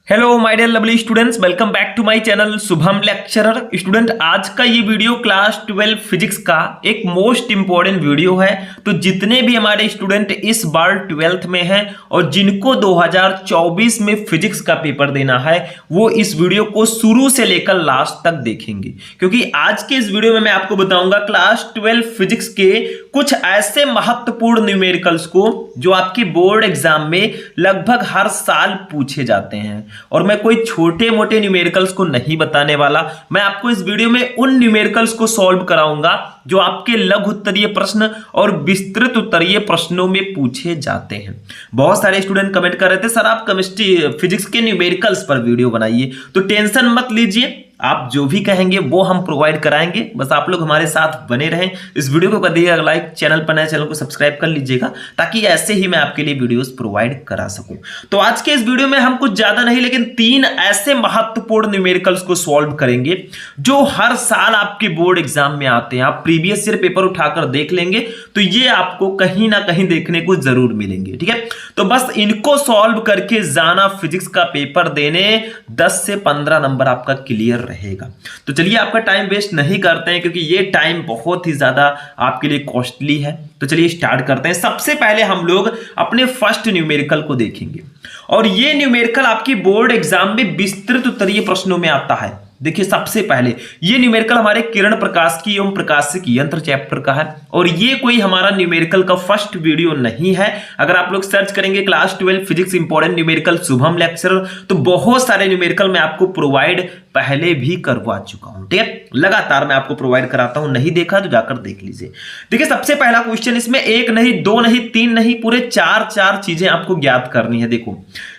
Hello my dear lovely students, welcome back to my channel Shubham lecturer. Student, आज का ये video class 12 physics का एक मोस्ट इंपॉर्टेंट वीडियो है। तो जितने भी हमारे स्टूडेंट इस बार 12th में हैं और जिनको 2024 में फिजिक्स का पेपर देना है वो इस वीडियो को शुरू से लेकर लास्ट तक देखेंगे, क्योंकि आज के इस वीडियो में मैं आपको बताऊंगा क्लास 12 फिजिक्स के कुछ ऐसे महत्वपूर्ण न्यूमेरिकल्स को जो आपके बोर्ड एग्जाम में लगभग हर साल पूछे जाते हैं। और मैं कोई छोटे मोटे न्यूमेरिकल्स को नहीं बताने वाला, मैं आपको इस वीडियो में उन न्यूमेरिकल्स को सॉल्व कराऊंगा जो आपके लघु उत्तरीय प्रश्न और विस्तृत उत्तरीय प्रश्नों में पूछे जाते हैं। बहुत सारे स्टूडेंट कमेंट कर रहे थे सर आप केमिस्ट्री फिजिक्स के न्यूमेरिकल्स पर वीडियो बनाइए, तो टेंशन मत लीजिए, आप जो भी कहेंगे वो हम प्रोवाइड कराएंगे। बस आप लोग हमारे साथ बने रहें। इस वीडियो को कर दिएगा लाइक, चैनल पर नए चैनल को सब्सक्राइब कर लीजिएगा ताकि ऐसे ही मैं आपके लिए वीडियोस प्रोवाइड करा सकूं। तो आज के इस वीडियो में हम कुछ ज्यादा नहीं लेकिन 3 ऐसे महत्वपूर्ण न्यूमेरिकल्स को सॉल्व करेंगे जो हर साल आपके बोर्ड एग्जाम में आते हैं। आप प्रीवियस ईयर पेपर उठाकर देख लेंगे तो ये आपको कहीं ना कहीं देखने को जरूर मिलेंगे। ठीक है, तो बस इनको सॉल्व करके जाना फिजिक्स का पेपर देने, 10 से 15 नंबर आपका क्लियर रहेगा। तो चलिए आपका टाइम वेस्ट नहीं करते हैं क्योंकि ये टाइम बहुत ही ज्यादा आपके लिए कॉस्टली है। तो चलिए स्टार्ट करते हैं। सबसे पहले हम लोग अपने फर्स्ट न्यूमेरिकल को देखेंगे और ये न्यूमेरिकल आपकी बोर्ड एग्जाम में विस्तृत उत्तरीय प्रश्नों में आता है। देखिए, सबसे पहले ये न्यूमेरिकल हमारे किरण प्रकाशिकी एवं प्रकाशिक यंत्र चैप्टर का है और ये कोई हमारा न्यूमेरिकल का फर्स्ट वीडियो नहीं है। अगर आप लोग सर्च करेंगे class 12 physics important numerical Shubham lecturer तो बहुत सारे न्यूमेरिकल मैं आपको प्रोवाइड पहले भी करवा चुका हूं। ठीक है, लगातार मैं आपको प्रोवाइड कराता हूं, नहीं देखा तो जाकर देख लीजिए। देखिए, सबसे पहला क्वेश्चन, इसमें 1 नहीं 2 नहीं 3 नहीं पूरे 4 चीजें आपको ज्ञात करनी है। देखो,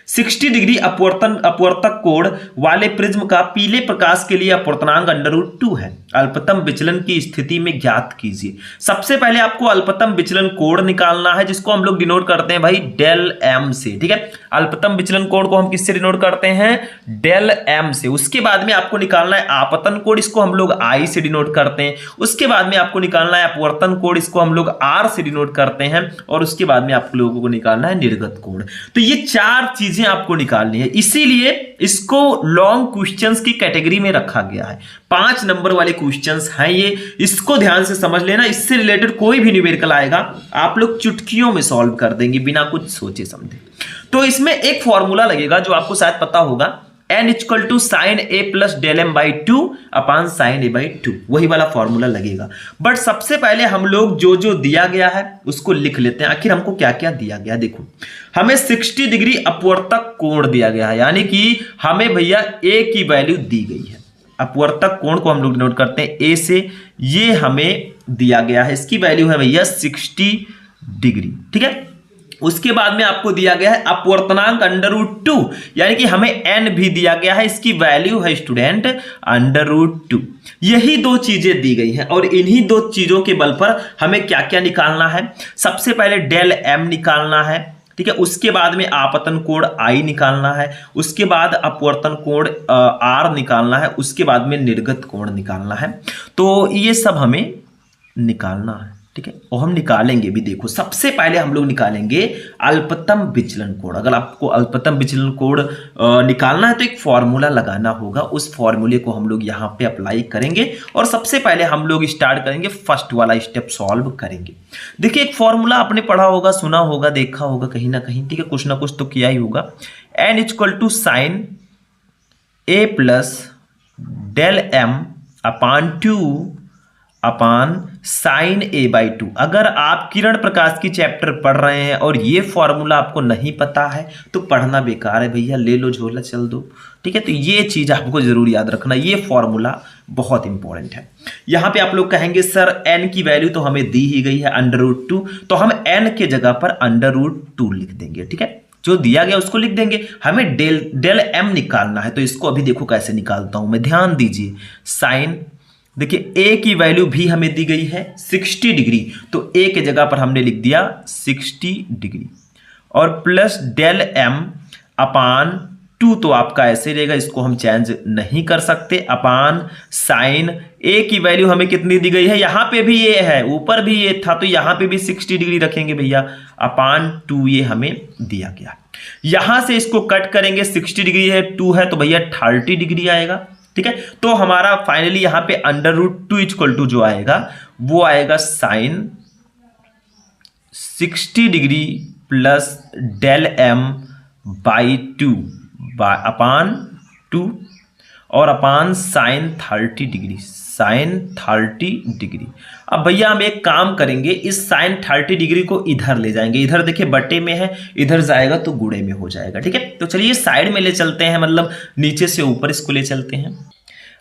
60 डिग्री अपवर्तक कोण वाले प्रिज्म का पीले प्रकाश के लिए अपवर्तनांक √2 है। अल्पतम विचलन की स्थिति में ज्ञात कीजिए। सबसे पहले आपको अल्पतम विचलन कोण निकालना है जिसको हम लोग डिनोट करते हैं भाई डेल एम से। ठीक है, अल्पतम विचलन कोण को हम किससे डिनोट करते हैं? डेल एम से। उसके बाद में आपको निकालना है आपतन कोण, इसको हम लोग आई से डिनोट करते हैं। उसके बाद में आपको निकालना है अपवर्तन कोण, इसको हम लोग आर से डिनोट करते हैं। और उसके बाद में आप लोगों को निकालना है निर्गत कोण। तो ये 4 चीजें आपको निकालनी है, इसीलिए इसको लॉन्ग क्वेश्चंस की कैटेगरी में रखा गया है। 5 नंबर वाले क्वेश्चंस हैं ये, इसको ध्यान से समझ लेना। इससे रिलेटेड कोई भी न्यूमेरिकल आएगा आप लोग चुटकियों में सॉल्व कर देंगे बिना कुछ सोचे समझे। तो इसमें एक फॉर्मूला लगेगा जो आपको शायद पता होगा, n = sin a + del m/2 upon sin a/2, वही वाला फॉर्मूला लगेगा। बट सबसे पहले हम लोग जो दिया गया है उसको लिख लेते हैं। आखिर हमको क्या क्या दिया गया? देखो, हमें 60 डिग्री अपवर्तक कोण दिया गया है, यानी कि हमें भैया a की वैल्यू दी गई है। अपवर्तक कोण को हम लोग नोट करते हैं a से, ये हमें दिया गया है, इसकी वैल्यू है भैया 60 डिग्री। ठीक है, उसके बाद में आपको दिया गया है अपवर्तनांक √2, यानी कि हमें n भी दिया गया है, इसकी वैल्यू है स्टूडेंट √2। यही 2 चीजें दी गई हैं और इन्हीं 2 चीजों के बल पर हमें क्या क्या निकालना है। सबसे पहले डेल m निकालना है। ठीक है, उसके बाद में आपतन कोण I निकालना है, उसके बाद अपवर्तन कोण R निकालना है, उसके बाद में निर्गत कोण निकालना है। तो ये सब हमें निकालना है। ठीक है, और हम निकालेंगे भी। देखो, सबसे पहले हम लोग निकालेंगे अल्पतम विचलन कोण। अगर आपको अल्पतम विचलन कोण निकालना है तो एक फॉर्मूला लगाना होगा, उस फॉर्मूले को हम लोग यहाँ पे अप्लाई करेंगे और सबसे पहले हम लोग स्टार्ट करेंगे, फर्स्ट वाला स्टेप सॉल्व करेंगे। देखिए, एक फॉर्मूला आपने पढ़ा होगा, सुना होगा, देखा होगा कहीं ना कहीं। ठीक है, कुछ ना कुछ तो किया ही होगा। n = sin a + del m upon 2 upon sin a/2। अगर आप किरण प्रकाश की चैप्टर पढ़ रहे हैं और ये फॉर्मूला आपको नहीं पता है तो पढ़ना बेकार है भैया, ले लो झोला चल दो। ठीक है, तो ये चीज आपको जरूर याद रखना, ये फॉर्मूला बहुत इंपॉर्टेंट है। यहां पे आप लोग कहेंगे सर n की वैल्यू तो हमें दी ही गई है √2, तो हम n के जगह पर √2 लिख देंगे। ठीक है, जो दिया गया उसको लिख देंगे। हमें डेल m निकालना है, तो इसको अभी देखो कैसे निकालता हूं मैं, ध्यान दीजिए। साइन, देखिए a की वैल्यू भी हमें दी गई है 60 डिग्री, तो a के जगह पर हमने लिख दिया 60 डिग्री और plus del m upon 2 two तो आपका ऐसे रहेगा, इसको हम चेंज नहीं कर सकते। अपान साइन ए की वैल्यू हमें कितनी दी गई है, यहां पे भी ए है, ऊपर भी ए था, तो यहां पे भी 60 डिग्री रखेंगे भैया। अपान 2 ये हमें दिया गया। यहां से इसको कट करेंगे, 60 डिग्री है, 2 है, तो भैया 30 डिग्री आएगा। ठीक है, तो हमारा फाइनली यहां पे √2 इक्वल टू जो आएगा वो आएगा sine 60 degree plus del M by 2 upon 2 और upon sine 30 degree, sine 30 degree. अब भैया हम एक काम करेंगे, इस साइन 30 डिग्री को इधर ले जाएंगे, इधर देखिए बटे में है, इधर जाएगा तो गुणे में हो जाएगा। ठीक है, तो चलिए साइड में ले चलते हैं, मतलब नीचे से ऊपर इसको ले चलते हैं।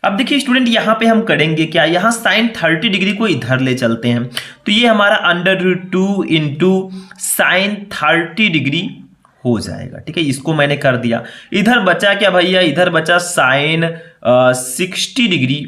अब देखिए स्टूडेंट, यहां पे हम करेंगे क्या, यहां साइन 30 डिग्री को इधर ले चलते हैं, तो ये हमारा √2 इंटू साइन 30 डिग्री हो जाएगा। ठीक है, इसको मैंने कर दिया। इधर बचा क्या भैया, इधर बचा sine 60 degree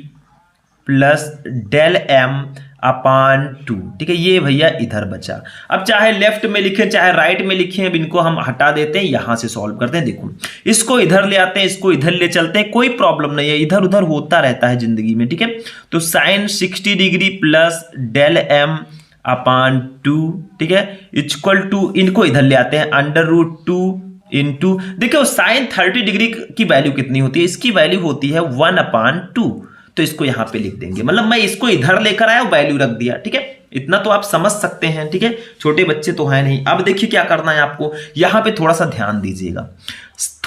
plus del M upon 2। ठीक है, ये भैया इधर बचा। अब चाहे लेफ्ट में लिखें चाहे राइट में लिखें, अब इनको हम हटा देते हैं, यहां से सॉल्व करते हैं। देखो, इसको इधर ले आते हैं, इसको इधर ले चलते हैं, कोई प्रॉब्लम नहीं है, इधर उधर होता रहता है जिंदगी में। ठीक है, तो sine 60 degree plus del M upon 2, ठीक है, इक्वल टू, इनको इधर ले आते हैं, √2 इंटू, देखो साइन 30 डिग्री की वैल्यू कितनी होती है, इसकी वैल्यू होती है 1/2, तो इसको यहां पे लिख देंगे, मतलब मैं इसको इधर लेकर आया, वैल्यू रख दिया। ठीक है, इतना तो आप समझ सकते हैं। ठीक है, छोटे बच्चे तो है नहीं। अब देखिए क्या करना है आपको, यहां पे थोड़ा सा ध्यान दीजिएगा,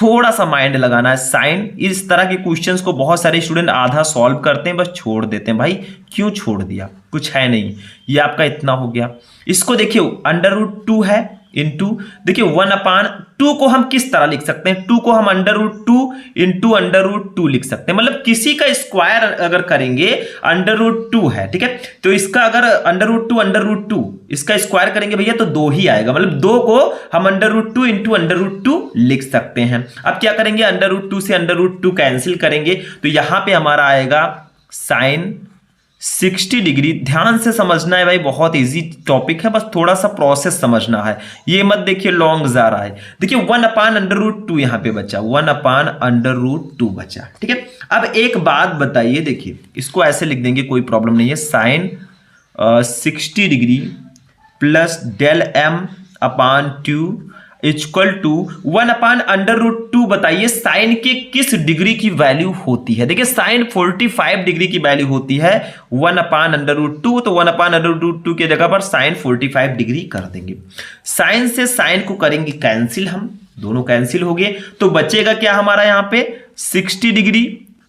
थोड़ा सा माइंड लगाना है। साइन, इस तरह के क्वेश्चंस को बहुत सारे स्टूडेंट आधा सॉल्व करते हैं, बस छोड़ देते हैं। भाई क्यों छोड़ दिया, कुछ है नहीं, ये आपका इतना हो गया। इसको देखिए √2 है इंटू, देखिए 1/2 को हम किस तरह लिख सकते हैं, 2 को हम √2 इंटू √2 लिख सकते हैं, मतलब किसी का स्क्वायर अगर करेंगे, √2 है, ठीक है, तो इसका अगर √2 इसका स्क्वायर करेंगे भैया तो 2 ही आएगा, मतलब 2 को हम √2 इंटू √2 लिख सकते हैं। अब क्या करेंगे, √2 से √2 कैंसिल करेंगे, तो यहां पे हमारा आएगा साइन 60 डिग्री। ध्यान से समझना है भाई, बहुत इजी टॉपिक है, बस थोड़ा सा प्रोसेस समझना है, ये मत देखिए लॉन्ग जा रहा है। देखिए 1/√2 यहां पे बचा, 1/√2 बचा। ठीक है, अब एक बात बताइए, देखिए इसको ऐसे लिख देंगे, कोई प्रॉब्लम नहीं है, sine 60 degree plus del M upon 2 equal to 1/√2। बताइए साइन के किस डिग्री की वैल्यू होती है। देखिए साइन 45 डिग्री की वैल्यू होती है 1/√2, तो 1/√2 के जगह पर साइन 45 डिग्री कर देंगे। साइन से साइन को करेंगे कैंसिल, हम दोनों कैंसिल हो गए, तो बचेगा क्या हमारा यहाँ पे 60 डिग्री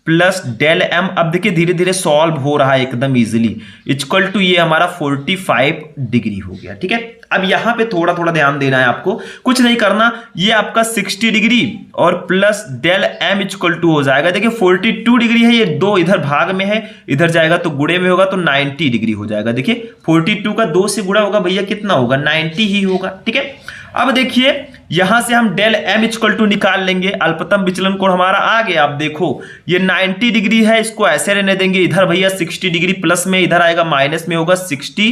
प्लस डेल एम। अब देखिए धीरे धीरे सॉल्व हो रहा है एकदम इजीली, इक्वल टू ये हमारा 45 डिग्री हो गया। ठीक है, अब यहां पे थोड़ा थोड़ा ध्यान देना है आपको, कुछ नहीं करना, ये आपका 60 डिग्री और plus del m equal to हो जाएगा। देखिए 42 डिग्री है, ये 2 इधर भाग में है, इधर जाएगा तो गुणे में होगा, तो 90 डिग्री हो जाएगा। देखिए 42 का 2 से गुणा होगा भैया, कितना होगा, 90 ही होगा। ठीक है, अब देखिए यहां से हम डेल एम इक्वल टू निकाल लेंगे, अल्पतम विचलन कोण हमारा आ गया। आप देखो ये 90 डिग्री है, इसको ऐसे रहने देंगे, इधर भैया 60 डिग्री प्लस में, इधर आएगा माइनस में, होगा 60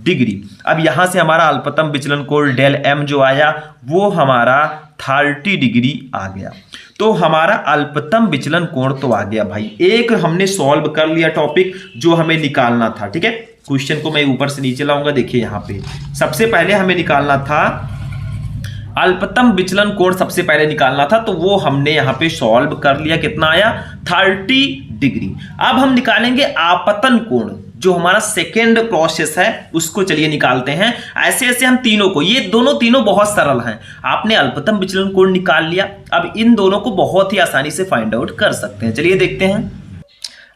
डिग्री। अब यहां से हमारा अल्पतम विचलन कोण डेल एम जो आया वो हमारा 30 डिग्री आ गया। तो हमारा अल्पतम विचलन कोण तो आ गया भाई, एक हमने सॉल्व कर लिया टॉपिक जो हमें निकालना था। ठीक है, क्वेश्चन को मैं ऊपर से नीचे लाऊंगा, देखिए यहां पे सबसे पहले हमें निकालना था अल्पतम विचलन कोण, सबसे पहले निकालना था, तो वो हमने यहां पे सॉल्व कर लिया। कितना आया, 30 डिग्री। अब हम निकालेंगे आपतन कोण, जो हमारा सेकेंड प्रोसेस है उसको चलिए निकालते हैं। ऐसे ऐसे हम तीनों को, ये दोनों तीनों बहुत सरल हैं, आपने अल्पतम विचलन कोण निकाल लिया, अब इन दोनों को बहुत ही आसानी से फाइंड आउट कर सकते हैं। चलिए देखते हैं।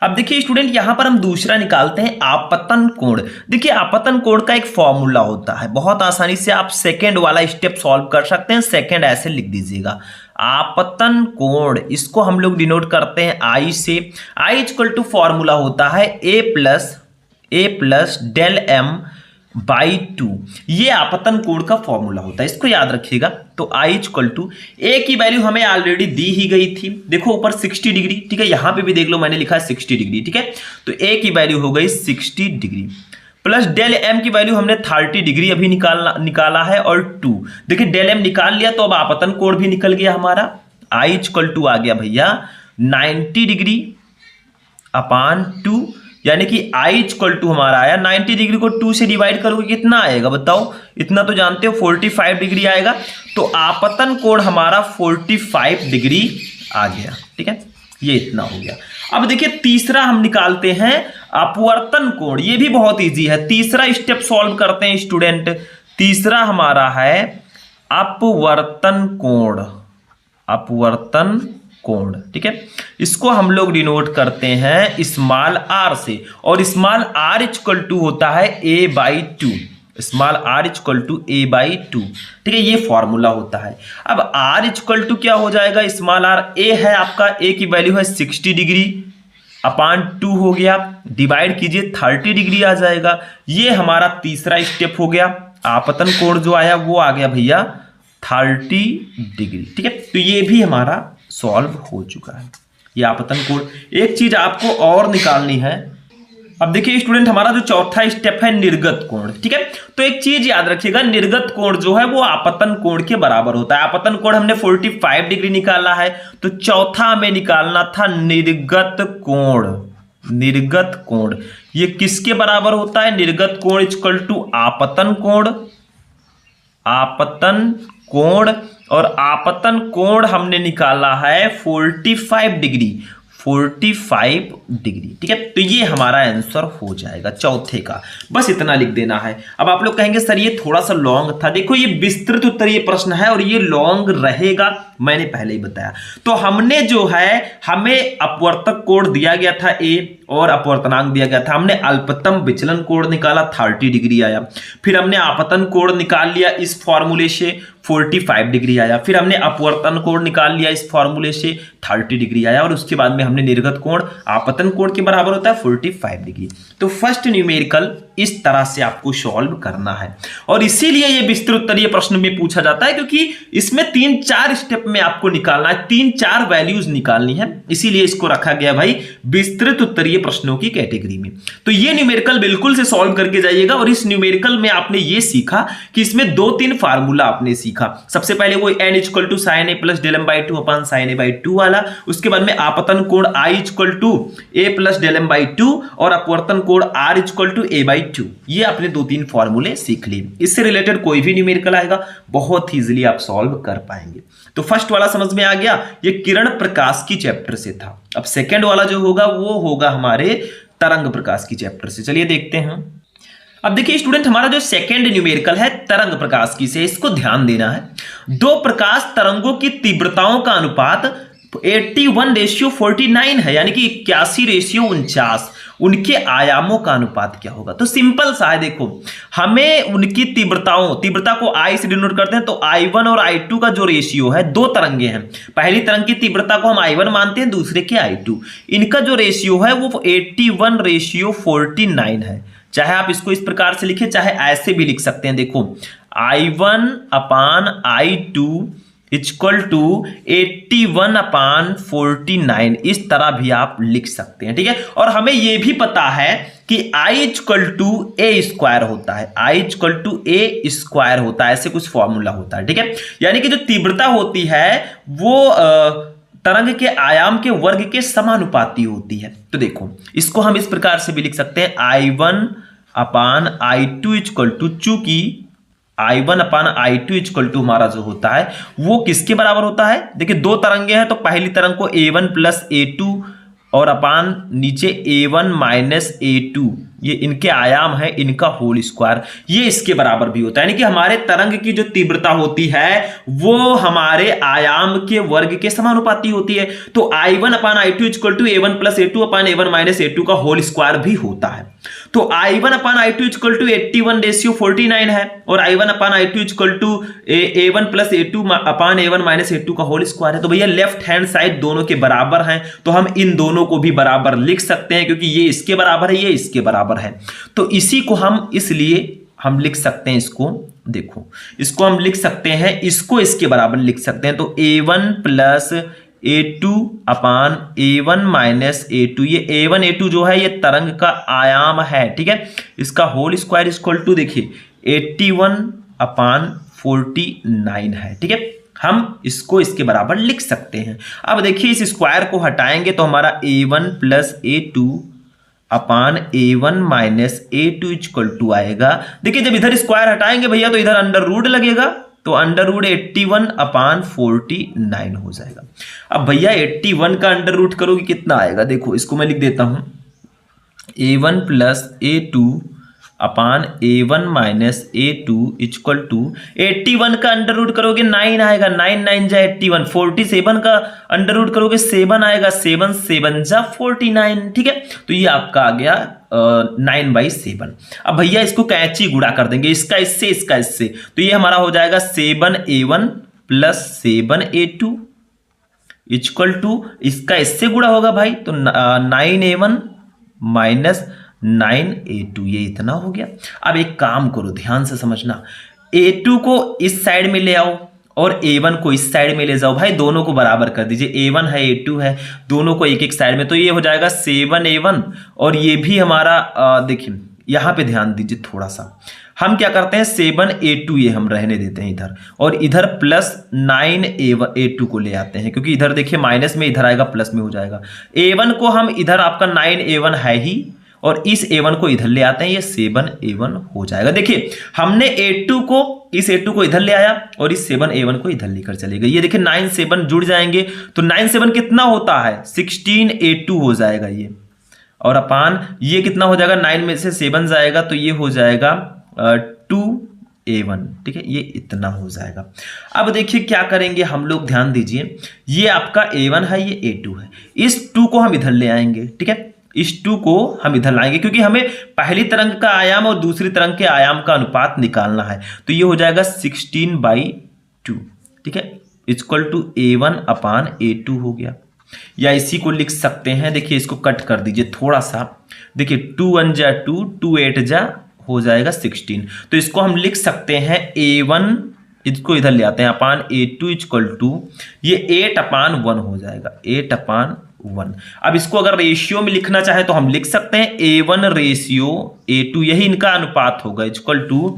अब देखिए स्टूडेंट, यहां पर हम दूसरा निकालते हैं आपतन कोण। देखिए आपतन कोण का एक फॉर्मूला होता है, बहुत आसानी से आप सेकेंड वाला स्टेप सॉल्व कर सकते हैं। सेकेंड ऐसे लिख दीजिएगा, आपतन कोण, इसको हम लोग डिनोट करते हैं आई से। आई इक्वल टू फॉर्मूला होता है ए प्लस डेल एम बाई 2, ये आपतन कोण का फॉर्मूला होता है, इसको याद रखिएगा। तो आई इक्वल टू, ए की वैल्यू हमें ऑलरेडी दी ही गई थी, देखो ऊपर 60 डिग्री, ठीक है, यहां पे भी देख लो मैंने लिखा है 60 डिग्री। ठीक है, तो ए की वैल्यू हो गई 60 डिग्री प्लस डेल एम की वैल्यू हमने 30 डिग्री अभी निकाला है, और 2, देखिए डेल एम निकाल लिया, तो अब आपतन कोण भी निकल गया हमारा। आई इक्वल टू आ गया भैया 90 डिग्री अपान 2, यानी कि आई इक्वल टू हमारा आया 90 डिग्री को 2 से डिवाइड करोगे कितना आएगा बताओ, इतना तो जानते हो 45 डिग्री आएगा। तो आपतन कोण हमारा 45 डिग्री आ गया, ठीक है, ये इतना हो गया। अब देखिए तीसरा हम निकालते हैं अपवर्तन कोण, ये भी बहुत इजी है। तीसरा स्टेप सॉल्व करते हैं स्टूडेंट। तीसरा हमारा है अपवर्तन कोण, अपवर्तन कोण, ठीक है। इसको हम लोग डिनोट करते हैं स्मॉल आर से, और स्मॉल आर इक्वल टू होता है a/2, small are equal to a/2, ठीक है, ये फॉर्मूला होता है। अब आर इक्वल टू क्या हो जाएगा, स्मॉल आर ए है आपका, ए की वैल्यू है 60 डिग्री अपान 2 हो गया, डिवाइड कीजिए 30 डिग्री आ जाएगा। ये हमारा तीसरा स्टेप हो गया। आपतन कोण जो आया वो आ गया भैया 30 डिग्री, ठीक है। तो ये भी हमारा सॉल्व हो चुका है, ये आपतन कोण। एक चीज आपको और निकालनी है। अब देखिए स्टूडेंट, हमारा जो चौथा स्टेप है निर्गत कोण, ठीक है। तो एक चीज याद रखिएगा, निर्गत कोण जो है वो आपतन कोण के बराबर होता है। आपतन कोण हमने 45 डिग्री निकाला है, तो चौथा हमें निकालना था निर्गत कोण। निर्गत कोण ये किसके बराबर होता है, निर्गत कोण इक्वल टू आपतन कोण, आपतन कोण, और आपतन कोण हमने निकाला है 45 डिग्री, 45 डिग्री, ठीक है। तो ये हमारा आंसर हो जाएगा चौथे का, बस इतना लिख देना है। अब आप लोग कहेंगे सर ये थोड़ा सा लॉन्ग था, देखो ये विस्तृत उत्तरीय प्रश्न है और ये लॉन्ग रहेगा, मैंने पहले ही बताया। तो हमने जो है, हमें अपवर्तक कोण दिया गया था ए और अपवर्तनांक दिया गया था, हमने अल्पतम विचलन कोण निकाला 30 डिग्री आया, फिर हमने आपतन कोण निकाल लिया इस फॉर्मूले से 45 डिग्री आया, फिर हमने अपवर्तन कोण निकाल लिया इस फॉर्मूले से 30 डिग्री आया, और उसके बाद में हमने निर्गत कोण आपतन कोण के बराबर होता है 45 डिग्री। तो फर्स्ट न्यूमेरिकल इस तरह से आपको सॉल्व करना है, और इसीलिए ये विस्तृत उत्तरीय प्रश्न में पूछा जाता है, क्योंकि इसमें 3-4 स्टेप में आपको निकालना है, 3-4 वैल्यूज निकालनी है, इसीलिए इसको रखा गया भाई विस्तृत उत्तरीय प्रश्नों की कैटेगरी में। तो ये न्यूमेरिकल बिल्कुल से सॉल्व करके जाइएगा, और इस न्यूमेरिकल में आपने ये सीखा कि इसमें 2-3 फार्मूला आपने सीखा। सबसे पहले वो n equal to sine A plus del M by 2 upon sine A by 2 वाला, उसके बाद में आपतन कोण I equal to A plus del M by 2 और अपवर्तन कोण R equal to a by 2। ये आपने 2-3 फॉर्मूले सीख लिए, इससे रिलेटेड कोई भी न्यूमेरिकल आएगा बहुत इजीली आप सॉल्व कर पाएंगे। तो फर्स्ट वाला समझ में आ गया, ये किरण प्रकाश की चैप्टर से था। अब सेकंड वाला जो होगा वो होगा हमारे तरंग प्रकाश की चैप्टर से। चलिए देखते हैं। अब देखिए स्टूडेंट, हमारा जो सेकंड न्यूमेरिकल है तरंग प्रकाश की से, इसको ध्यान देना है। दो प्रकाश तरंगों की तीव्रताओं का अनुपात 81:49 है, यानी कि 81:49। उनके आयामों का अनुपात क्या होगा? तो सिंपल सा है, देखो हमें उनकी तीव्रता को I से डिनोट करते हैं, तो I1 और I2 का जो रेशियो है, दो तरंगे हैं, पहली तरंग की तीव्रता को हम I1 मानते हैं, दूसरे के I2। इनका जो रेशियो है वो 81:49 है। चाहे आप इसको इस प्रकार से लिखें, चाहे ऐसे भी लिख सकते हैं। देखो I1/I2 इक्वल टू 81/49, इस तरह भी आप लिख सकते हैं, ठीक है। और हमें यह भी पता है कि I equal to A square होता है, I equal to A square होता है, ऐसे कुछ फॉर्मूला होता है, ठीक है। यानी कि जो तीव्रता होती है वो तरंग के आयाम के वर्ग के समानुपाती होती है। तो देखो इसको हम इस प्रकार से भी लिख सकते हैं, I1/I2 इक्वल टू, चूंकि I1/I2 इक्वल टू हमारा जो होता है वो किसके बराबर होता है? देखिए दो तरंगे हैं, तो पहली तरंग को A1 प्लस A2 और अपान नीचे A1 माइनस A2, ये इनके आयाम है, इनका होल स्क्वायर, ये इसके बराबर भी होता है। यानी कि हमारे तरंग की जो तीव्रता होती है वो हमारे आयाम के वर्ग के समानुपाती होती है। तो I1/I2 equal to A1 plus A2 upon A1 minus A2 का होल स्क्वायर भी होता है। तो I1/I2 इक्वल टू 81:49 है, और I1/I2 equal to A1 plus A2 upon A1 minus A2 का होल स्क्वायर है। तो भैया लेफ्ट हैंड साइड दोनों के बराबर हैं, तो हम इन दोनों को भी बराबर लिख सकते हैं, क्योंकि ये इसके बराबर है, ये इसके बराबर है। तो इसी को हम इसलिए हम लिख सकते हैं, इसको देखो, इसको हम लिख सकते हैं, इसको इसके बराबर लिख सकते हैं। तो A1 plus A2 upon A1 minus A2, ये A1 A2 जो है ये तरंग का आयाम है, ठीक है। इसका होल स्क्वायर इक्वल टू देखिए 81/49 है, ठीक है। हम इसको इसके बराबर लिख सकते हैं। अब देखिए इस स्क्वायर को हटाएंगे तो हमारा a1 plus a2 upon a1 minus a2 equal to आएगा। देखिए जब इधर स्क्वायर हटाएंगे भैया तो इधर अंडर रूट लगेगा, तो अंडर रूट 81 अपान 49 हो जाएगा। अब भैया 81 का अंडर रूट करोगे कितना आएगा, देखो इसको मैं लिख देता हूं a1 plus a2 upon a1 minus a2 equal to 81 का अंडर रूट करोगे 9 आएगा, 9 9 जा 81, 47 का अंडर रूट करोगे 7 आएगा, 7 7 जा 49, ठीक है। तो ये आपका आ गया 9/7। अब भैया इसको कैंची गुणा कर देंगे, इसका इससे इसका इससे, तो ये हमारा हो जाएगा 7a1 plus 7a2 equal to, इसका इससे गुणा होगा भाई तो 9a1 माइनस 9a2, ये इतना हो गया। अब एक काम करो ध्यान से समझना, a2 को इस साइड में ले आओ और a1 को इस साइड में ले जाओ भाई, दोनों को बराबर कर दीजिए, a1 है a2 है, दोनों को एक एक साइड में, तो ये हो जाएगा 7a1 और ये भी हमारा देखिए यहां पे ध्यान दीजिए थोड़ा सा, हम क्या करते हैं 7a2 ये हम रहने देते हैं इधर, और इधर प्लस 9a2 को ले आते हैं, क्योंकि इधर देखिए माइनस में इधर आएगा प्लस में हो जाएगा। a1 को हम इधर आपका 9a1 है ही, और इस a1 को इधर ले आते हैं, ये 7a1 हो जाएगा। देखिए हमने a2 को इस a2 को इधर ले आया और इस 7a1 को इधर लेकर चले गए, ये देखिए 9 7 जुड़ जाएंगे, तो 9 7 कितना होता है 16a2 हो जाएगा ये, और अपान ये कितना हो जाएगा 9 में से 7 जाएगा तो ये हो जाएगा 2a1, ठीक है, ये इतना हो जाएगा। अब देखिए क्या करेंगे हम लोग, ध्यान दीजिए, ये आपका a1 है, ये a2 है, इस 2 को हम इधर ले आएंगे, ठीक है, इस 2 को हम इधर लाएंगे, क्योंकि हमें पहली तरंग का आयाम और दूसरी तरंग के आयाम का अनुपात निकालना है, तो ये हो जाएगा 16/2, ठीक है, equal to a1 upon a2 हो गया। या इसी को लिख सकते हैं, देखिए इसको कट कर दीजिए थोड़ा सा, देखिए 2 1 जा 2, 2 8 जा हो जाएगा 16, तो इसको हम लिख सकते हैं a1, इसको इधर ले आते हैं, अपान a2 इक्वल टू ये 8 अपान 1 हो जाएगा, 8 अपान 1। अब इसको अगर रेशियो में लिखना चाहे तो हम लिख सकते हैं a1 रेशियो a2, यही इनका अनुपात होगा, इक्वल टू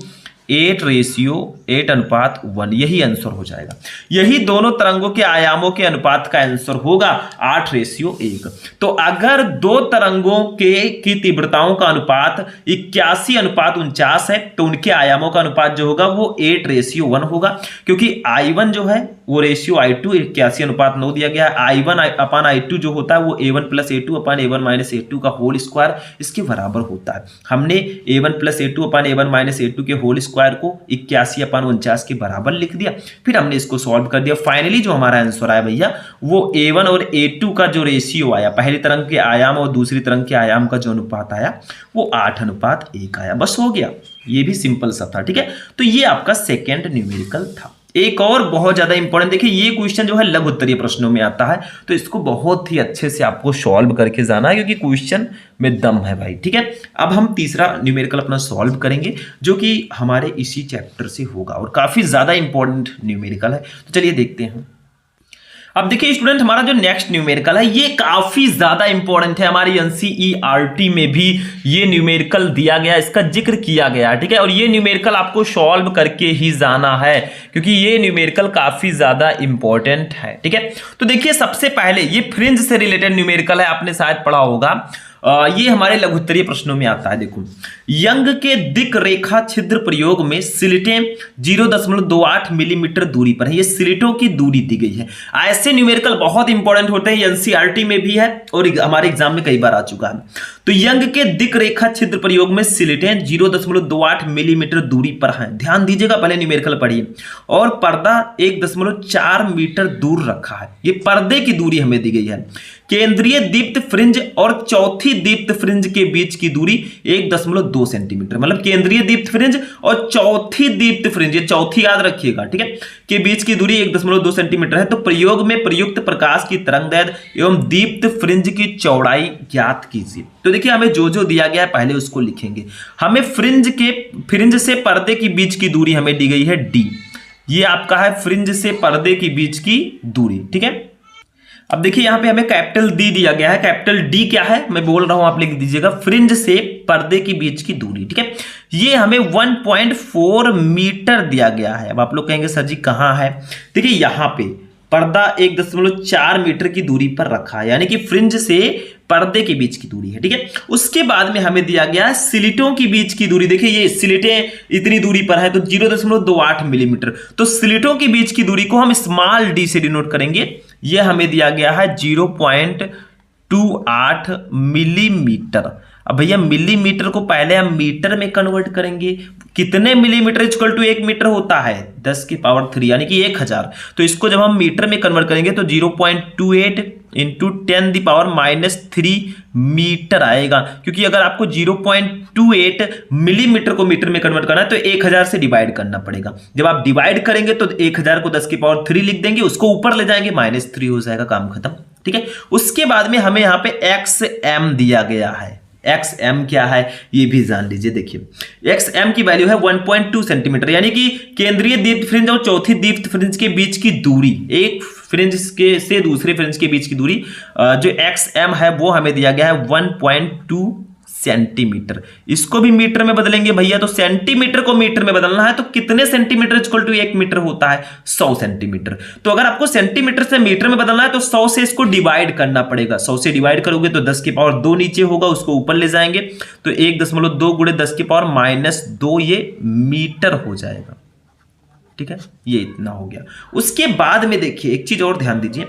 8:8:1, यही आंसर हो जाएगा। यही दोनों तरंगों के आयामों के अनुपात का आंसर होगा 8:1। तो अगर दो तरंगों की तीव्रताओं का अनुपात 81:49 है तो उनके आयामों का अनुपात जो होगा वो 8:1 होगा, क्योंकि I1 जो है वो रेशियो I2 81:9 दिया गया है। I1 अपान I2 जो होता है वो A1 plus A2 upon A1 minus A2 का होल स्क्वायर इसके बराबर होता है। हमने A1 plus A2 upon A1 minus A2 के होल स्क्वायर को 81/49 के बराबर लिख दिया, फिर हमने इसको सॉल्व कर दिया। फाइनली जो हमारा आंसर आया भैया वो A1 और A2 का जो रेशियो आया, पहली तरंग के आयाम और दूसरी तरंग के आयाम का जो अनुपात आया वो 8:1 आया। बस हो गया, ये भी सिंपल सा था। ठीक है, तो ये आपका सेकेंड न्यूमेरिकल था। एक और बहुत ज्यादा इंपॉर्टेंट, देखिए ये क्वेश्चन जो है लघु उत्तरीय प्रश्नों में आता है, तो इसको बहुत ही अच्छे से आपको सॉल्व करके जाना है, क्योंकि क्वेश्चन में दम है भाई। ठीक है, अब हम तीसरा न्यूमेरिकल अपना सॉल्व करेंगे जो कि हमारे इसी चैप्टर से होगा और काफी ज्यादा इंपॉर्टेंट न्यूमेरिकल है। तो चलिए देखते हैं। अब देखिए स्टूडेंट, हमारा जो नेक्स्ट न्यूमेरिकल है ये काफी ज्यादा इंपॉर्टेंट है। हमारी एनसीईआरटी में भी ये न्यूमेरिकल दिया गया, इसका जिक्र किया गया है। ठीक है, और ये न्यूमेरिकल आपको सॉल्व करके ही जाना है, क्योंकि ये न्यूमेरिकल काफी ज्यादा इंपॉर्टेंट है। ठीक है, तो देखिए सबसे पहले ये फ्रिंज से रिलेटेड न्यूमेरिकल है, आपने शायद पढ़ा होगा। ये हमारे लघु उत्तरीय प्रश्नों में आता है। देखो, यंग के दिक् रेखा छिद्र प्रयोग में स्लिटें 0.28 मिलीमीटर दूरी पर है। ये स्लिटों की दूरी दी गई है। ऐसे न्यूमेरिकल बहुत इंपॉर्टेंट होते हैं, एनसीईआरटी में भी है और हमारे एग्जाम में कई बार आ चुका है। तो यंग के दिक् रेखा छिद्र प्रयोग में स्लिटें 0.28 मिलीमीटर दूरी पर हैं। ध्यान दीजिएगा, पहले न्यूमेरिकल पढ़िए। और पर्दा 1.4 मीटर दूर रखा है। ये पर्दे की दूरी हमें दी गई है। केंद्रीय दीप्त फ्रिंज और चौथी दीप्त फ्रिंज के बीच की दूरी 1.2 सेंटीमीटर, मतलब केंद्रीय दीप्त फ्रिंज और चौथी दीप्त फ्रिंज, ये चौथी याद रखिएगा, ठीक है, के बीच की दूरी 1.2 सेंटीमीटर है। तो प्रयोग में प्रयुक्त प्रकाश की तरंगदैर्घ्य एवं दीप्त फ्रिंज की चौड़ाई ज्ञात कीजिए। तो देखिए हमें जो जो दिया गया है पहले उसको लिखेंगे। हमें फ्रिंज से पर्दे की बीच की दूरी हमें दी गई है D। ये आपका है फ्रिंज से पर्दे की बीच की दूरी। ठीक है, अब देखिए यहाँ पे हमें कैपिटल डी दिया गया है। कैपिटल डी क्या है मैं बोल रहा हूं, आप लिख दीजिएगा, फ्रिंज से पर्दे के बीच की दूरी। ठीक है, ये हमें 1.4 मीटर दिया गया है। अब आप लोग कहेंगे सर जी कहां है? देखिए यहाँ पे पर्दा 1.4 मीटर की दूरी पर रखा है, यानी कि फ्रिंज से पर्दे के बीच की दूरी है। ठीक है, उसके बाद में हमें दिया गया है स्लिटों की बीच की दूरी। देखिए ये स्लिटें इतनी दूरी पर है तो 0.28 मिलीमीटर, तो स्लिटों की बीच की दूरी को हम स्मॉल डी से डिनोट करेंगे। ये हमें दिया गया है 0.28 मिलीमीटर। अब भैया मिलीमीटर को पहले हम मीटर में कन्वर्ट करेंगे। कितने मिलीमीटर इक्वल टू 1 मीटर होता है? 10 की पावर 3 यानी कि 1000। तो इसको जब हम मीटर में कन्वर्ट करेंगे तो 0.28 इंटू 10⁻³ मीटर आएगा, क्योंकि अगर आपको 0.28 मिलीमीटर को मीटर में कन्वर्ट करना है तो 1000 से डिवाइड करना पड़ेगा। जब आप डिवाइड करेंगे तो 1000 को 10 की पावर 3 लिख देंगे, उसको ऊपर ले जाएंगे, -3 हो जाएगा, काम खत्म। ठीक है, उसके बाद में हमें यहाँ पे XM दिया गया है। XM क्या है ये भी जान लीजिए। देखिए XM की वैल्यू है 1.2 सेंटीमीटर, यानी कि केंद्रीय दीप्त फ्रिंज और चौथी दीप्त फ्रिंज के बीच की दूरी, एक फ्रिंज के से दूसरे फ्रिंज के बीच की दूरी जो XM है वो हमें दिया गया है 1.2 सेंटीमीटर। इसको भी मीटर में बदलेंगे भैया, तो सेंटीमीटर को मीटर में बदलना है तो कितने सेंटीमीटर इक्वल टू 1 मीटर होता है? 100 सेंटीमीटर। तो अगर आपको सेंटीमीटर से मीटर में बदलना है तो 100 से इसको डिवाइड करना पड़ेगा। 100 से डिवाइड करोगे तो 10 की पावर 2 नीचे होगा, उसको ऊपर ले जाएंगे तो 1.2 गुणे 10 की पावर -2 ये मीटर हो जाएगा। ठीक है, ये इतना हो गया। उसके बाद में देखिए एक चीज और ध्यान दीजिए,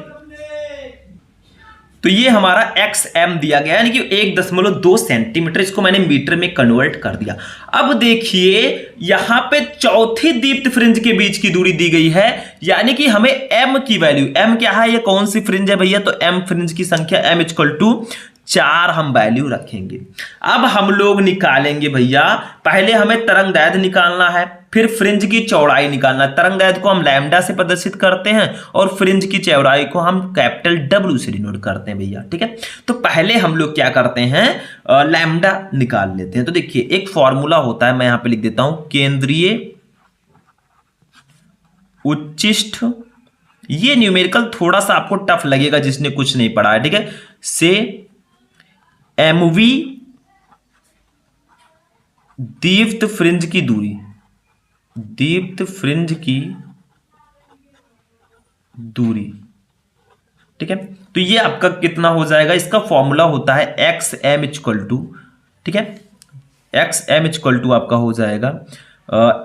तो ये हमारा XM दिया गया यानी कि 1.2 सेंटीमीटर, इसको मैंने मीटर में कन्वर्ट कर दिया। अब देखिए यहां पे चौथी दीप्त फ्रिंज के बीच की दूरी दी गई है, यानी कि हमें M की वैल्यू, M क्या है, ये कौन सी फ्रिंज है भैया? तो M फ्रिंज की संख्या M = 4 हम वैल्यू रखेंगे। अब हम लोग निकालेंगे भैया, पहले हमें तरंगदैर्घ्य निकालना है, फिर फ्रिंज की चौड़ाई निकालना है। तरंगदैर्घ्य को हम लैम्डा से प्रदर्शित करते हैं और फ्रिंज की चौड़ाई को हम कैपिटल W से डिनोट करते हैं भैया। ठीक है, तो पहले हम लोग क्या करते हैं, लैम्डा निकाल लेते हैं। तो देखिए एक फॉर्मूला होता है, मैं यहां पे लिख देता हूं, केंद्रीय उच्चिष्ठ, ये न्यूमेरिकल थोड़ा सा आपको टफ लगेगा जिसने कुछ नहीं पढ़ा है। ठीक है, से MV दीप्त फ्रिंज की दूरी, दीप्त फ्रिंज की दूरी। ठीक है, तो ये आपका कितना हो जाएगा? इसका फॉर्मूला होता है XM = ठीक है, XM = आपका हो जाएगा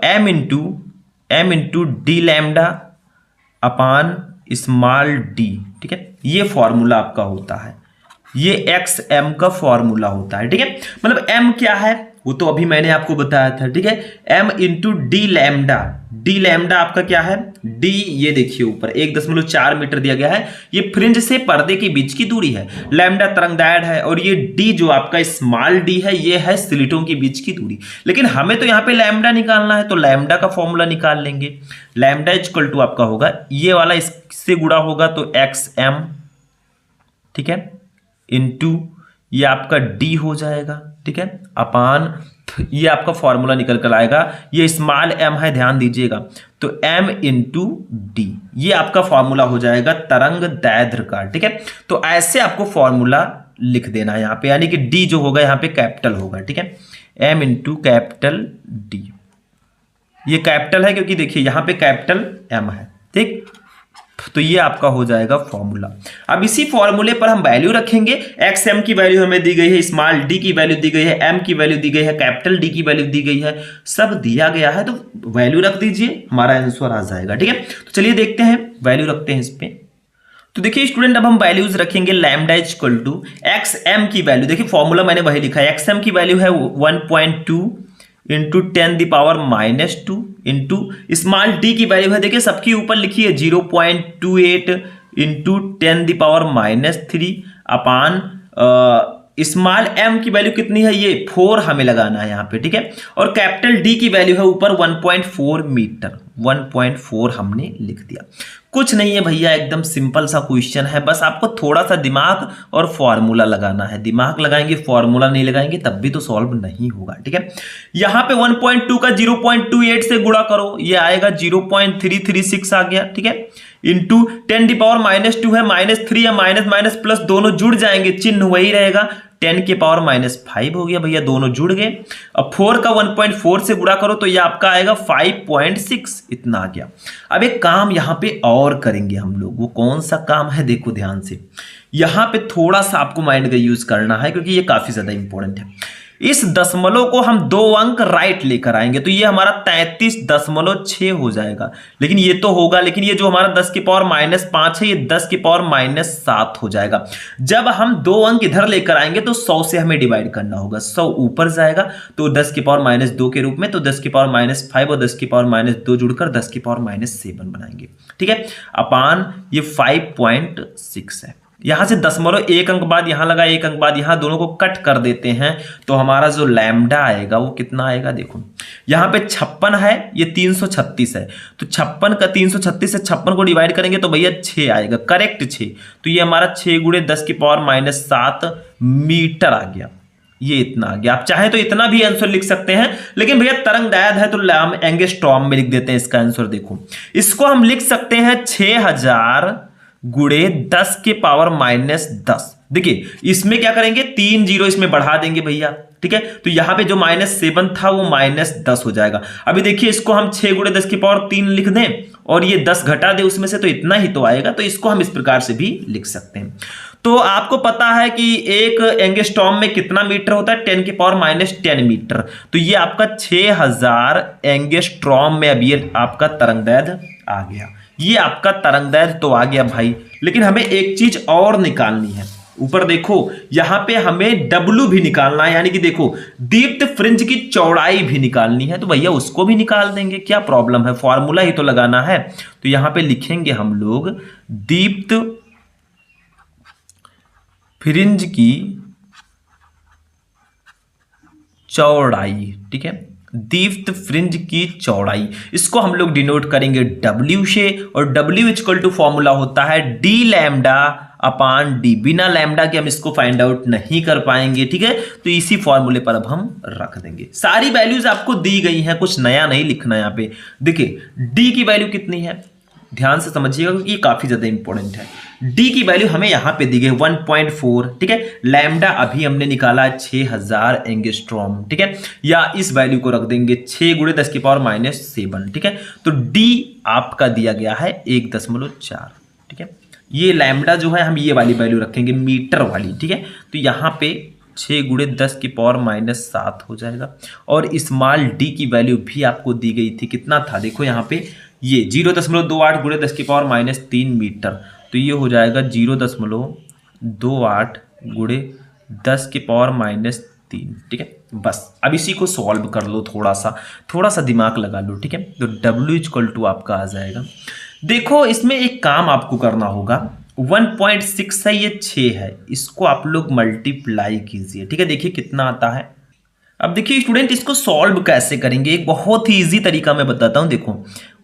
M इंटू डी लैम्डा अपान स्मॉल d। ठीक है, ये फॉर्मूला आपका होता है, ये XM का फॉर्मूला होता है। ठीक है, मतलब M क्या है वो तो अभी मैंने आपको बताया था। ठीक है, M into D lambda, D lambda आपका क्या है, D, ये देखिए ऊपर 1.4 मीटर दिया गया है, ये फ्रिंज से पर्दे के बीच की दूरी है। लैम्डा तरंगदैर्घ्य है और ये D जो आपका स्मॉल d है ये है स्लिटों के बीच की दूरी। लेकिन हमें तो यहाँ पे लैम्डा निकालना है तो लैम्डा का फॉर्मूला निकाल लेंगे। लैम्डा = आपका होगा, ये वाला इससे गुणा होगा तो XM, ठीक है, इंटू ये आपका D हो जाएगा। ठीक है, अपान ये आपका फॉर्मूला निकल कर आएगा, ये स्मॉल m है ध्यान दीजिएगा, तो M इंटू D, ये आपका फॉर्मूला हो जाएगा तरंगदैर्घ्य का। ठीक है, तो ऐसे आपको फॉर्मूला लिख देना है यहाँ पे, यानी कि D जो होगा यहाँ पे कैपिटल होगा। ठीक है, M इंटू कैपिटल D, ये कैपिटल है क्योंकि देखिए यहाँ पे कैपिटल M है। ठीक, तो ये आपका हो जाएगा फॉर्मूला। अब इसी फॉर्मूले पर हम वैल्यू रखेंगे। XM की वैल्यू हमें दी गई है, स्मॉल d की वैल्यू दी गई है, M की वैल्यू दी गई है, कैपिटल D की वैल्यू दी गई है, सब दिया गया है, तो वैल्यू रख दीजिए, हमारा आंसर आ जाएगा। ठीक है, तो चलिए देखते हैं, वैल्यू रखते हैं इस पे। तो देखिए स्टूडेंट अब हम वैल्यूज रखेंगे। लैम्डा = XM की वैल्यू, देखिए फॉर्मूला मैंने वही लिखा है, XM की वैल्यू है 1.2 इंटू 10⁻² इंटू स्मॉल d की वैल्यू है, देखिए सबके ऊपर लिखिए 0.28 इंटू 10⁻³ अपान स्मॉल m की वैल्यू कितनी है, ये 4 हमें लगाना है यहाँ पे। ठीक है, और कैपिटल D की वैल्यू है ऊपर 1.4 मीटर, 1.4 हमने लिख दिया। कुछ नहीं है भैया, एकदम सिंपल सा क्वेश्चन है, बस आपको थोड़ा सा दिमाग और फॉर्मूला लगाना है। दिमाग लगाएंगे फॉर्मूला नहीं लगाएंगे तब भी तो सॉल्व नहीं होगा। ठीक है, यहाँ पे 1.2 का 0.28 से गुणा करो, ये आएगा 0.336 आ गया। ठीक है, इंटू 10⁻² है, -3 या माइनस माइनस प्लस दोनों जुड़ जाएंगे, चिन्ह वही रहेगा, 10⁻⁵ हो गया भैया, दोनों जुड़ गए। अब 4 का 1.4 से गुणा करो तो ये आपका आएगा 5.6, इतना आ गया। अब एक काम यहां पे और करेंगे हम लोग, वो कौन सा काम है देखो ध्यान से, यहां पे थोड़ा सा आपको माइंड का यूज करना है क्योंकि ये काफी ज्यादा इंपॉर्टेंट है। इस दशमलव को हम 2 अंक राइट लेकर आएंगे तो ये हमारा 33.6 हो जाएगा, लेकिन ये तो होगा, लेकिन ये जो हमारा 10⁻⁻5 है ये 10⁻⁻7 हो जाएगा। जब हम 2 अंक इधर लेकर आएंगे तो 100 से हमें डिवाइड करना होगा, 100 ऊपर जाएगा तो 10⁻⁻2 के रूप में, तो 10⁻⁵ और 10⁻2 जुड़कर 10⁻7 बनाएंगे, ठीक है, अपान ये 5.6 है। यहां से दशमलव 1 अंक बाद यहां लगा, 1 अंक बाद यहां, दोनों को कट कर देते हैं तो हमारा जो लैम्डा आएगा वो कितना आएगा, देखो यहां पे 56 है, ये 336 है, तो 56 का 336 से 56 को डिवाइड करेंगे तो भैया 6 आएगा, करेक्ट 6, तो ये हमारा 6 × 10⁻⁻7 मीटर आ गया, ये इतना आ गया। आप चाहे तो इतना भी आंसर लिख सकते हैं, लेकिन भैया तरंगदैर्घ्य है तो हम एंगस्ट्रॉम में लिख देते हैं इसका आंसर। देखो इसको हम लिख सकते हैं 6000 × 10⁻−10। देखिए इसमें क्या करेंगे, 3 जीरो इसमें बढ़ा देंगे भैया, ठीक है, तो यहां पे जो -7 था वो -10 हो जाएगा। अभी देखिए इसको हम 6 × 10⁻3 लिख दें और ये 10 घटा दे उसमें से तो इतना ही तो आएगा, तो इसको हम इस प्रकार से भी लिख सकते हैं। तो आपको पता है कि एक एंगस्ट्रॉम में कितना मीटर होता है, 10⁻10 मीटर, तो ये आपका 6000 एंगस्ट्रॉम में अब ये आपका तरंगदैर्घ्य आ गया, ये आपका तरंगदैर्घ्य तो आ गया भाई। लेकिन हमें एक चीज और निकालनी है, ऊपर देखो यहां पे हमें W भी निकालना है, यानी कि देखो दीप्त फ्रिंज की चौड़ाई भी निकालनी है, तो भैया उसको भी निकाल देंगे, क्या प्रॉब्लम है, फॉर्मूला ही तो लगाना है। तो यहां पे लिखेंगे हम लोग दीप्त फ्रिंज की चौड़ाई, ठीक है, दीप्त फ्रिंज की चौड़ाई, इसको हम लोग डिनोट करेंगे W से, और W इक्वल टू फॉर्मूला होता है d(λ/d), बिना लैम्डा के हम इसको फाइंड आउट नहीं कर पाएंगे, ठीक है, तो इसी फॉर्मूले पर अब हम रख देंगे। सारी वैल्यूज आपको दी गई हैं, कुछ नया नहीं लिखना है यहाँ पे। देखिए d की वैल्यू कितनी है, ध्यान से समझिएगा क्योंकि ये काफी ज्यादा इंपॉर्टेंट है। d की वैल्यू हमें यहां पे दी गई 1.4, ठीक है, लैम्डा अभी हमने निकाला 6000 एंगस्ट्रॉम, ठीक है, या इस वैल्यू को रख देंगे 6 × 10⁻⁻7, ठीक है, तो d आपका दिया गया है 1.4, ठीक है, ये लैम्डा जो है हम ये वाली वैल्यू रखेंगे मीटर वाली, ठीक है, तो यहाँ पे 6 × 10⁻⁻7 हो जाएगा, और स्मॉल d की वैल्यू भी आपको दी गई थी, कितना था देखो यहाँ पे, ये 0.28 × 10⁻3 मीटर, तो ये हो जाएगा 0.28 × 10⁻3, ठीक है। बस अब इसी को सॉल्व कर लो, थोड़ा सा दिमाग लगा लो, ठीक है, तो W इक्वल टू आपका आ जाएगा। देखो इसमें एक काम आपको करना होगा, 1.6 है, ये 6 है, इसको आप लोग मल्टीप्लाई कीजिए, ठीक है, देखिए कितना आता है। अब देखिए स्टूडेंट इसको सॉल्व कैसे करेंगे, एक बहुत ही इजी तरीका मैं बताता हूं। देखो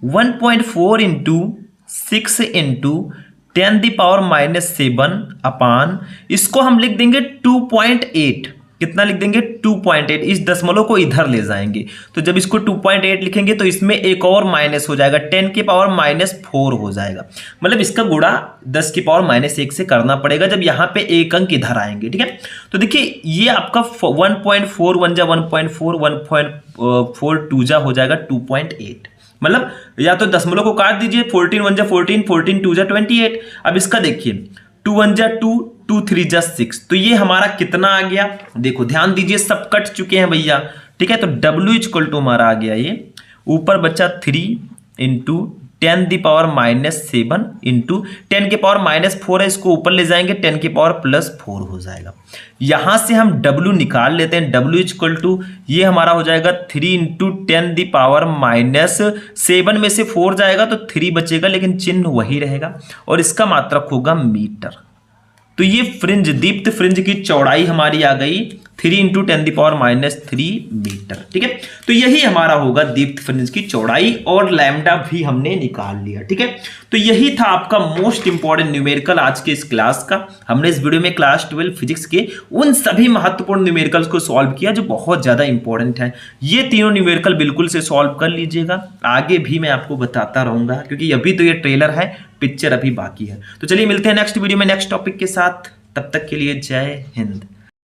1.4 × 6 × 10⁻⁻7 अपान, इसको हम लिख देंगे 2.8, कितना लिख देंगे 2.8, इस दशमलव को इधर ले जाएंगे, तो जब इसको 2.8 लिखेंगे तो इसमें एक और माइनस हो जाएगा, 10⁻⁻4 हो जाएगा, मतलब इसका गुणा 10⁻⁻1 से करना पड़ेगा जब यहाँ पे एक अंक इधर आएंगे, ठीक है। तो देखिए ये आपका 1.4 1 जा 1.4 1.4 2 जा हो जाएगा 2.8, मतलब या तो दशमलव को काट दीजिए, 14 1 जा 14 14 2 जा 28। अब इसका देखिए 2 1 जा 2 2 3 जा 6, तो ये हमारा कितना आ गया, देखो ध्यान दीजिए सब कट चुके हैं भैया, ठीक है, तो W इक्वल टू हमारा आ गया, ये ऊपर बचा 3 × 10⁻⁻7 × 10⁻⁻4 है, इसको ऊपर ले जाएंगे 10⁻+4 हो जाएगा। यहां से हम W निकाल लेते हैं, W इक्वल टू ये हमारा हो जाएगा 3 × 10⁻⁻7 में से 4 जाएगा तो 3 बचेगा, लेकिन चिन्ह वही रहेगा और इसका मात्रक होगा मीटर। तो ये फ्रिंज, दीप्त फ्रिंज की चौड़ाई हमारी आ गई 3 इंटू 10⁻³ मीटर। ठीक है, तो यही हमारा होगा दीप्त फ्रिंज की चौड़ाई, और लैम्डा भी हमने निकाल लिया। ठीक है, तो यही था आपका मोस्ट इंपॉर्टेंट न्यूमेरिकल आज के इस क्लास का। हमने इस वीडियो में क्लास 12 फिजिक्स के उन सभी महत्वपूर्ण न्यूमेरिकल्स को सॉल्व किया जो बहुत ज्यादा इंपॉर्टेंट है। ये तीनों न्यूमेरिकल बिल्कुल से सॉल्व कर लीजिएगा, आगे भी मैं आपको बताता रहूंगा, क्योंकि अभी तो ये ट्रेलर है, पिक्चर अभी बाकी है। तो चलिए मिलते हैं नेक्स्ट वीडियो में नेक्स्ट टॉपिक के साथ, तब तक के लिए जय हिंद।